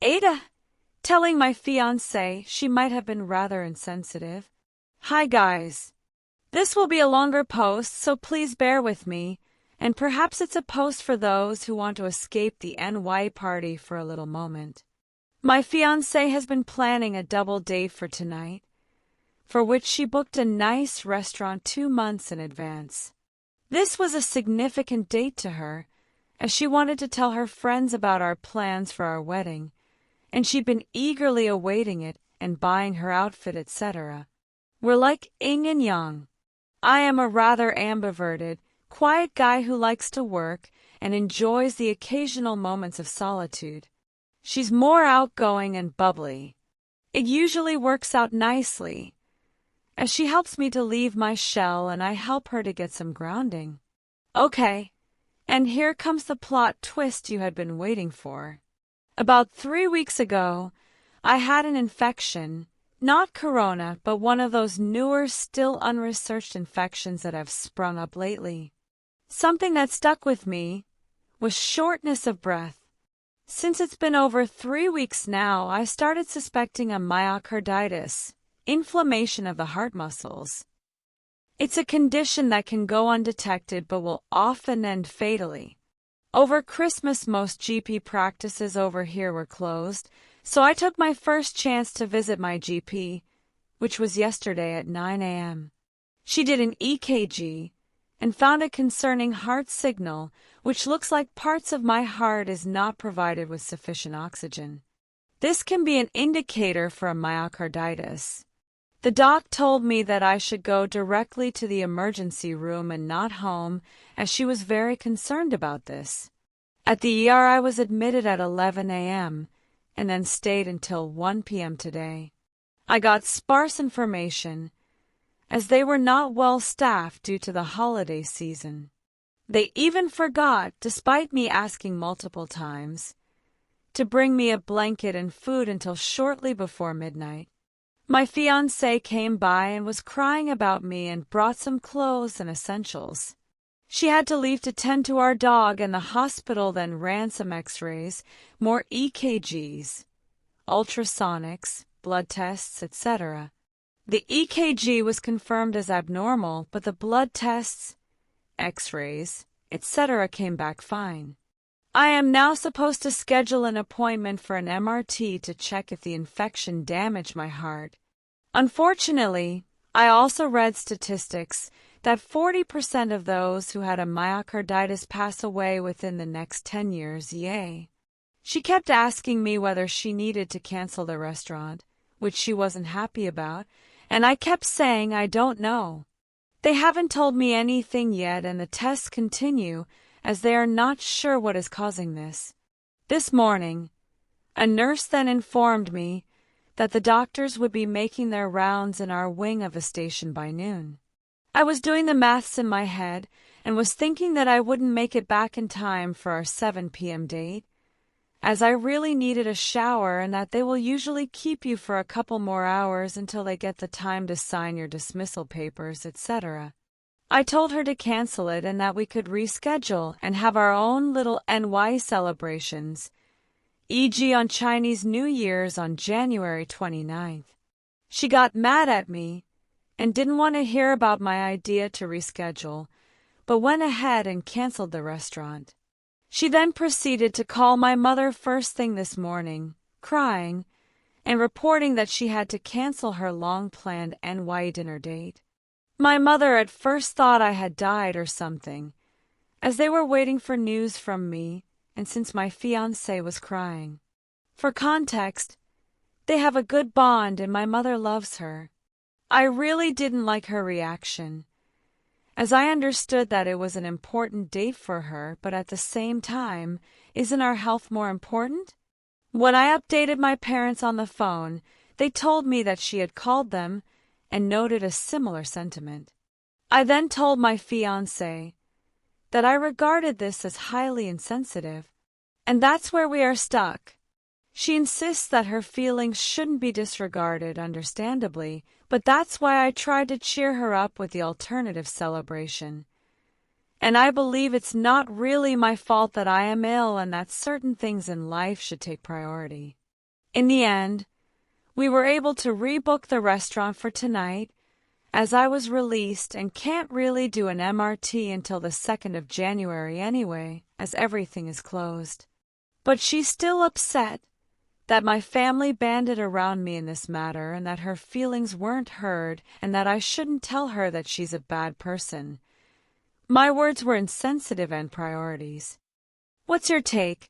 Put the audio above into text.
AITAH, telling my fiancée she might have been rather insensitive. Hi guys. This will be a longer post, so please bear with me, and perhaps it's a post for those who want to escape the NY party for a little moment. My fiancée has been planning a double date for tonight, for which she booked a nice restaurant 2 months in advance. This was a significant date to her, as she wanted to tell her friends about our plans for our wedding, and she'd been eagerly awaiting it and buying her outfit, etc. We're like yin and yang. I am a rather ambiverted, quiet guy who likes to work and enjoys the occasional moments of solitude. She's more outgoing and bubbly. It usually works out nicely, as she helps me to leave my shell and I help her to get some grounding. Okay, and here comes the plot twist you had been waiting for. About 3 weeks ago, I had an infection, not corona, but one of those newer, still unresearched infections that have sprung up lately. Something that stuck with me was shortness of breath. Since it's been over 3 weeks now, I started suspecting a myocarditis, inflammation of the heart muscles. It's a condition that can go undetected but will often end fatally. Over Christmas, most GP practices over here were closed, so I took my first chance to visit my GP, which was yesterday at 9 a.m. She did an EKG and found a concerning heart signal, which looks like parts of my heart is not provided with sufficient oxygen. This can be an indicator for a myocarditis. The doc told me that I should go directly to the emergency room and not home, as she was very concerned about this. At the ER, I was admitted at 11 a.m. and then stayed until 1 p.m. today. I got sparse information, as they were not well staffed due to the holiday season. They even forgot, despite me asking multiple times, to bring me a blanket and food until shortly before midnight. My fiancée came by and was crying about me and brought some clothes and essentials. She had to leave to tend to our dog, and the hospital then ran some x-rays, more EKGs, ultrasonics, blood tests, etc. The EKG was confirmed as abnormal, but the blood tests, x-rays, etc. came back fine. I am now supposed to schedule an appointment for an MRT to check if the infection damaged my heart. Unfortunately, I also read statistics that 40% of those who had a myocarditis pass away within the next 10 years. Yay. She kept asking me whether she needed to cancel the restaurant, which she wasn't happy about, and I kept saying I don't know. They haven't told me anything yet, and the tests continue, as they are not sure what is causing this. This morning, a nurse then informed me that the doctors would be making their rounds in our wing of a station by noon. I was doing the maths in my head and was thinking that I wouldn't make it back in time for our 7 p.m. date, as I really needed a shower, and that they will usually keep you for a couple more hours until they get the time to sign your dismissal papers, etc. I told her to cancel it and that we could reschedule and have our own little NY celebrations, e.g. on Chinese New Year's on January 29th. She got mad at me and didn't want to hear about my idea to reschedule, but went ahead and canceled the restaurant. She then proceeded to call my mother first thing this morning, crying, and reporting that she had to cancel her long-planned NY dinner date. My mother at first thought I had died or something, as they were waiting for news from me, and since my fiancé was crying. For context, they have a good bond and my mother loves her. I really didn't like her reaction, as I understood that it was an important date for her, but at the same time, isn't our health more important? When I updated my parents on the phone, they told me that she had called them and noted a similar sentiment. I then told my fiancé that I regarded this as highly insensitive, and that's where we are stuck. She insists that her feelings shouldn't be disregarded, understandably, but that's why I tried to cheer her up with the alternative celebration. And I believe it's not really my fault that I am ill and that certain things in life should take priority. In the end, we were able to rebook the restaurant for tonight, as I was released and can't really do an MRT until the 2nd of January anyway, as everything is closed. But she's still upset that my family banded around me in this matter and that her feelings weren't heard and that I shouldn't tell her that she's a bad person. My words were insensitive and priorities. What's your take?